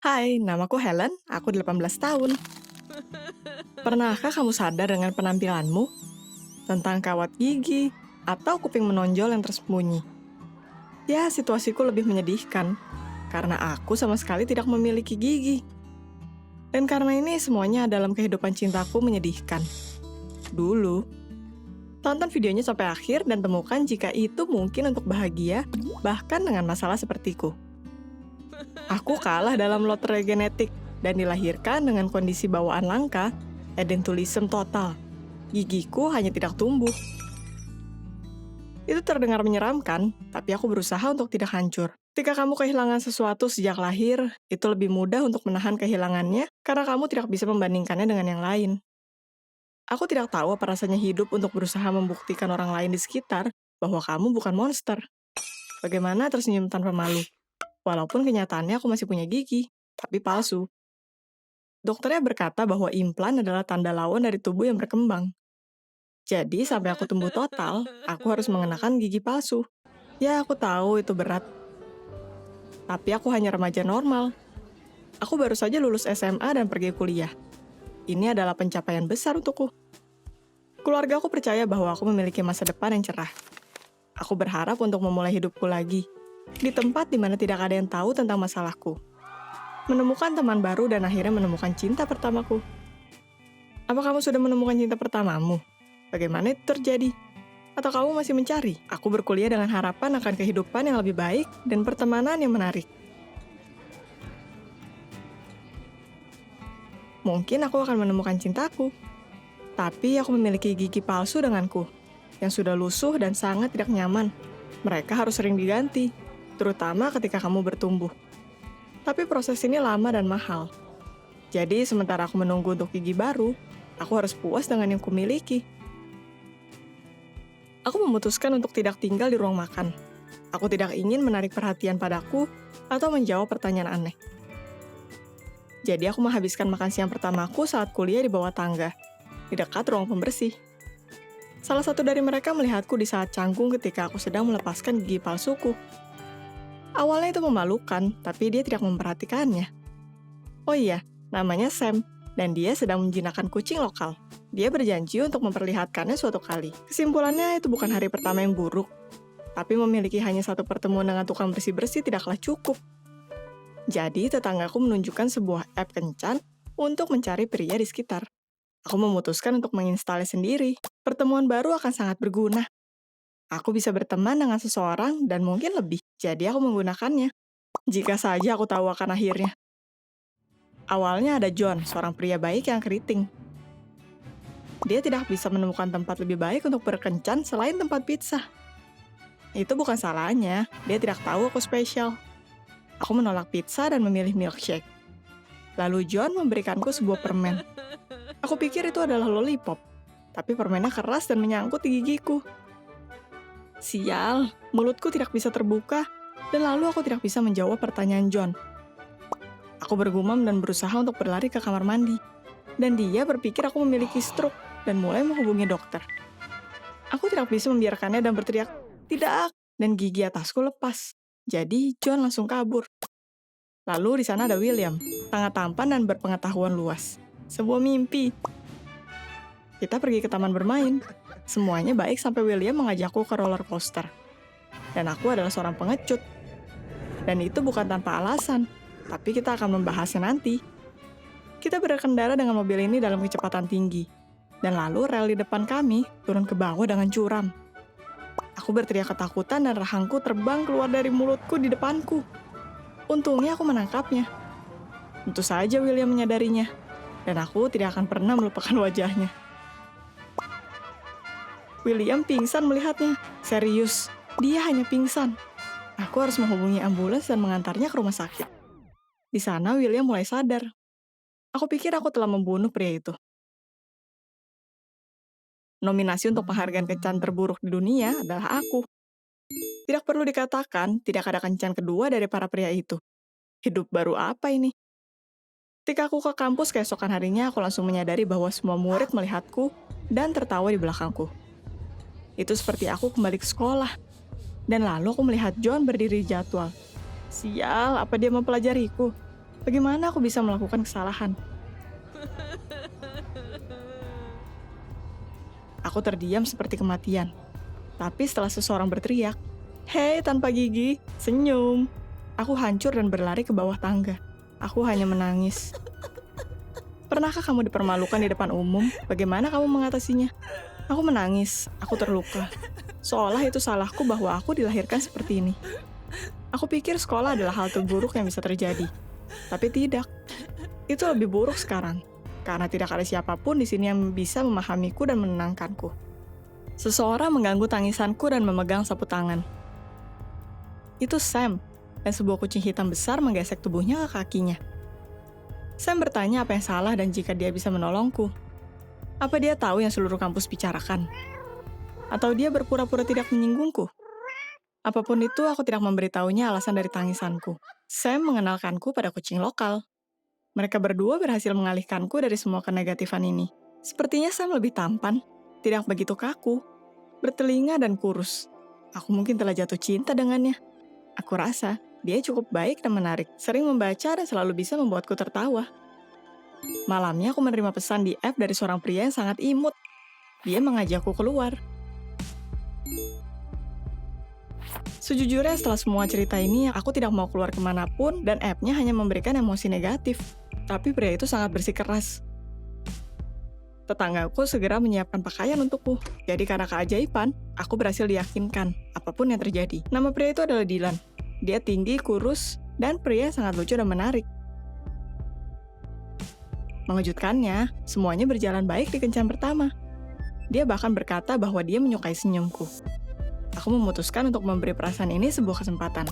Hai, namaku Helen, aku 18 tahun. Pernahkah kamu sadar dengan penampilanmu? Tentang kawat gigi, atau kuping menonjol yang tersembunyi? Ya, situasiku lebih menyedihkan, karena aku sama sekali tidak memiliki gigi. Dan karena ini semuanya dalam kehidupan cintaku menyedihkan. Dulu, tonton videonya sampai akhir dan temukan jika itu mungkin untuk bahagia, bahkan dengan masalah sepertiku. Aku kalah dalam lotre genetik dan dilahirkan dengan kondisi bawaan langka, edentulism total. Gigiku hanya tidak tumbuh. Itu terdengar menyeramkan, tapi aku berusaha untuk tidak hancur. Ketika kamu kehilangan sesuatu sejak lahir, itu lebih mudah untuk menahan kehilangannya karena kamu tidak bisa membandingkannya dengan yang lain. Aku tidak tahu apa rasanya hidup untuk berusaha membuktikan orang lain di sekitar bahwa kamu bukan monster. Bagaimana tersenyum tanpa malu? Walaupun kenyataannya aku masih punya gigi, tapi palsu. Dokternya berkata bahwa implan adalah tanda lawan dari tubuh yang berkembang. Jadi, sampai aku tumbuh total, aku harus mengenakan gigi palsu. Ya, aku tahu itu berat. Tapi aku hanya remaja normal. Aku baru saja lulus SMA dan pergi kuliah. Ini adalah pencapaian besar untukku. Keluarga aku percaya bahwa aku memiliki masa depan yang cerah. Aku berharap untuk memulai hidupku lagi. Di tempat di mana tidak ada yang tahu tentang masalahku. Menemukan teman baru dan akhirnya menemukan cinta pertamaku. Apa kamu sudah menemukan cinta pertamamu? Bagaimana itu terjadi? Atau kamu masih mencari? Aku berkuliah dengan harapan akan kehidupan yang lebih baik dan pertemanan yang menarik. Mungkin aku akan menemukan cintaku. Tapi aku memiliki gigi palsu denganku, yang sudah lusuh dan sangat tidak nyaman. Mereka harus sering diganti, terutama ketika kamu bertumbuh. Tapi proses ini lama dan mahal. Jadi sementara aku menunggu untuk gigi baru, aku harus puas dengan yang kumiliki. Aku memutuskan untuk tidak tinggal di ruang makan. Aku tidak ingin menarik perhatian padaku atau menjawab pertanyaan aneh. Jadi aku menghabiskan makan siang pertamaku saat kuliah di bawah tangga, di dekat ruang pembersih. Salah satu dari mereka melihatku di saat canggung ketika aku sedang melepaskan gigi palsuku. Awalnya itu memalukan, tapi dia tidak memperhatikannya. Oh iya, namanya Sam, dan dia sedang menjinakkan kucing lokal. Dia berjanji untuk memperlihatkannya suatu kali. Kesimpulannya itu bukan hari pertama yang buruk, tapi memiliki hanya satu pertemuan dengan tukang bersih-bersih tidaklah cukup. Jadi tetanggaku menunjukkan sebuah app kencan untuk mencari pria di sekitar. Aku memutuskan untuk menginstalnya sendiri. Pertemuan baru akan sangat berguna. Aku bisa berteman dengan seseorang dan mungkin lebih, jadi aku menggunakannya. Jika saja aku tahu akan akhirnya. Awalnya ada John, seorang pria baik yang keriting. Dia tidak bisa menemukan tempat lebih baik untuk berkencan selain tempat pizza. Itu bukan salahnya, dia tidak tahu aku spesial. Aku menolak pizza dan memilih milkshake. Lalu John memberikanku sebuah permen. Aku pikir itu adalah lollipop, tapi permennya keras dan menyangkut di gigiku. Sial, mulutku tidak bisa terbuka, dan lalu aku tidak bisa menjawab pertanyaan John. Aku bergumam dan berusaha untuk berlari ke kamar mandi. Dan dia berpikir aku memiliki stroke dan mulai menghubungi dokter. Aku tidak bisa membiarkannya dan berteriak, "Tidak!" Dan gigi atasku lepas. Jadi John langsung kabur. Lalu di sana ada William, sangat tampan dan berpengetahuan luas. Sebuah mimpi. Kita pergi ke taman bermain. Semuanya baik sampai William mengajakku ke roller coaster. Dan aku adalah seorang pengecut. Dan itu bukan tanpa alasan, tapi kita akan membahasnya nanti. Kita berkendara dengan mobil ini dalam kecepatan tinggi. Dan lalu rel di depan kami turun ke bawah dengan curam. Aku berteriak ketakutan dan rahangku terbang keluar dari mulutku di depanku. Untungnya aku menangkapnya. Tentu saja William menyadarinya. Dan aku tidak akan pernah melupakan wajahnya. William pingsan melihatnya. Serius, dia hanya pingsan. Aku harus menghubungi ambulans dan mengantarnya ke rumah sakit. Di sana William mulai sadar. Aku pikir aku telah membunuh pria itu. Nominasi untuk penghargaan kencan terburuk di dunia adalah aku. Tidak perlu dikatakan, tidak ada kencan kedua dari para pria itu. Hidup baru apa ini? Ketika aku ke kampus keesokan harinya, aku langsung menyadari bahwa semua murid melihatku dan tertawa di belakangku. Itu seperti aku kembali ke sekolah. Dan lalu aku melihat John berdiri di jadwal. Sial, apa dia mempelajariku? Bagaimana aku bisa melakukan kesalahan? Aku terdiam seperti kematian. Tapi setelah seseorang berteriak, "Hei tanpa gigi, senyum!" Aku hancur dan berlari ke bawah tangga. Aku hanya menangis. Pernahkah kamu dipermalukan di depan umum? Bagaimana kamu mengatasinya? Aku menangis, aku terluka. Seolah itu salahku bahwa aku dilahirkan seperti ini. Aku pikir sekolah adalah hal terburuk yang bisa terjadi. Tapi tidak. Itu lebih buruk sekarang. Karena tidak ada siapapun di sini yang bisa memahamiku dan menenangkanku. Seseorang mengganggu tangisanku dan memegang sapu tangan. Itu Sam, dan sebuah kucing hitam besar menggesek tubuhnya ke kakinya. Sam bertanya apa yang salah dan jika dia bisa menolongku. Apa dia tahu yang seluruh kampus bicarakan? Atau dia berpura-pura tidak menyinggungku? Apapun itu, aku tidak memberitahunya alasan dari tangisanku. Sam mengenalkanku pada kucing lokal. Mereka berdua berhasil mengalihkanku dari semua kenegatifan ini. Sepertinya Sam lebih tampan, tidak begitu kaku, bertelinga dan kurus. Aku mungkin telah jatuh cinta dengannya. Aku rasa dia cukup baik dan menarik, sering membaca dan selalu bisa membuatku tertawa. Malamnya aku menerima pesan di app dari seorang pria yang sangat imut. Dia mengajakku keluar. Sejujurnya setelah semua cerita ini, aku tidak mau keluar kemanapun dan app-nya hanya memberikan emosi negatif. Tapi pria itu sangat bersikeras. Tetanggaku segera menyiapkan pakaian untukku. Jadi karena keajaiban, aku berhasil diyakinkan apapun yang terjadi. Nama pria itu adalah Dylan. Dia tinggi, kurus, dan pria yang sangat lucu dan menarik. Mengejutkannya, semuanya berjalan baik di kencan pertama. Dia bahkan berkata bahwa dia menyukai senyumku. Aku memutuskan untuk memberi perasaan ini sebuah kesempatan.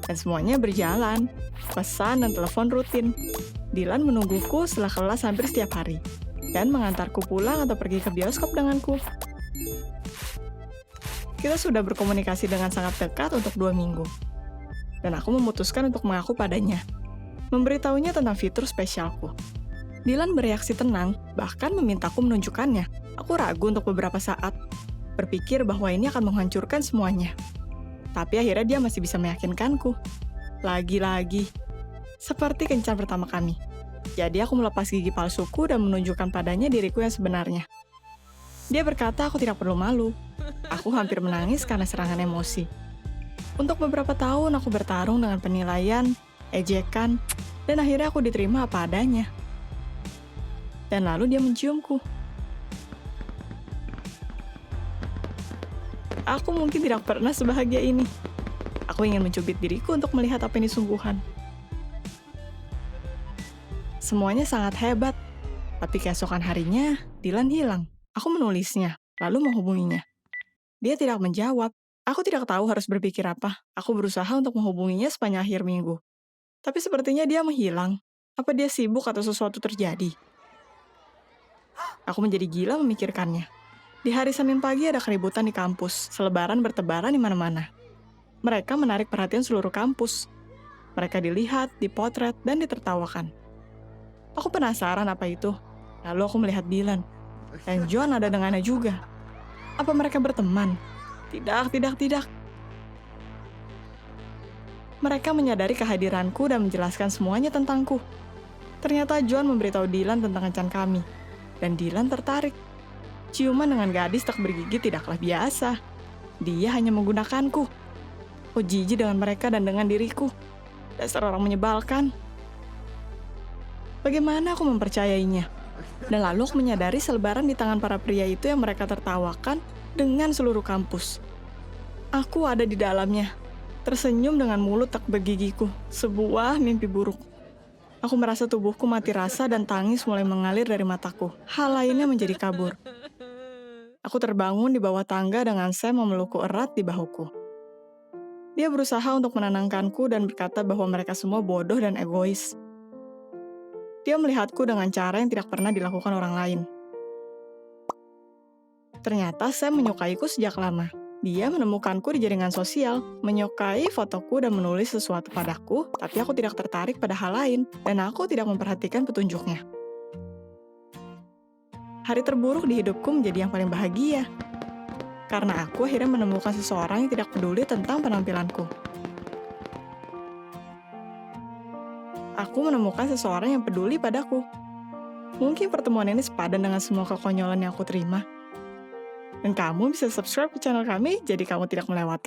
Dan semuanya berjalan. Pesan dan telepon rutin. Dylan menungguku setelah kelas hampir setiap hari. Dan mengantarku pulang atau pergi ke bioskop denganku. Kita sudah berkomunikasi dengan sangat dekat untuk 2 minggu. Dan aku memutuskan untuk mengaku padanya. Memberitahunya tentang fitur spesialku. Dylan bereaksi tenang, bahkan memintaku menunjukkannya. Aku ragu untuk beberapa saat, berpikir bahwa ini akan menghancurkan semuanya. Tapi akhirnya dia masih bisa meyakinkanku. Lagi-lagi, seperti kencan pertama kami. Jadi aku melepas gigi palsuku dan menunjukkan padanya diriku yang sebenarnya. Dia berkata aku tidak perlu malu. Aku hampir menangis karena serangan emosi. Untuk beberapa tahun aku bertarung dengan penilaian, ejekan, dan akhirnya aku diterima apa adanya. Dan lalu dia menciumku. Aku mungkin tidak pernah sebahagia ini. Aku ingin mencubit diriku untuk melihat apa ini sungguhan. Semuanya sangat hebat. Tapi keesokan harinya, Dylan hilang. Aku menulisnya, lalu menghubunginya. Dia tidak menjawab. Aku tidak tahu harus berpikir apa. Aku berusaha untuk menghubunginya sepanjang akhir minggu. Tapi sepertinya dia menghilang. Apa dia sibuk atau sesuatu terjadi? Aku menjadi gila memikirkannya. Di hari Senin pagi ada keributan di kampus, selebaran bertebaran di mana-mana. Mereka menarik perhatian seluruh kampus. Mereka dilihat, dipotret, dan ditertawakan. Aku penasaran apa itu. Lalu aku melihat Dylan. Dan John ada dengannya juga. Apa mereka berteman? Tidak. Mereka menyadari kehadiranku dan menjelaskan semuanya tentangku. Ternyata John memberitahu Dylan tentang kencan kami. Dan Dylan tertarik. Ciuman dengan gadis tak bergigi tidaklah biasa. Dia hanya menggunakanku. Aku jijik dengan mereka dan dengan diriku. Dasar orang menyebalkan. Bagaimana aku mempercayainya? Dan lalu aku menyadari selebaran di tangan para pria itu yang mereka tertawakan dengan seluruh kampus. Aku ada di dalamnya, tersenyum dengan mulut tak bergigiku, sebuah mimpi buruk. Aku merasa tubuhku mati rasa dan tangis mulai mengalir dari mataku. Hal lainnya menjadi kabur. Aku terbangun di bawah tangga dengan Sam memelukku erat di bahuku. Dia berusaha untuk menenangkanku dan berkata bahwa mereka semua bodoh dan egois. Dia melihatku dengan cara yang tidak pernah dilakukan orang lain. Ternyata Sam menyukaiku sejak lama. Dia menemukanku di jaringan sosial, menyukai fotoku dan menulis sesuatu padaku, tapi aku tidak tertarik pada hal lain, dan aku tidak memperhatikan petunjuknya. Hari terburuk di hidupku menjadi yang paling bahagia. Karena aku akhirnya menemukan seseorang yang tidak peduli tentang penampilanku. Aku aku menemukan seseorang yang peduli padaku. Mungkin pertemuan ini sepadan dengan semua kekonyolan yang aku terima. Dan kamu bisa subscribe ke channel kami, jadi kamu tidak melewatkan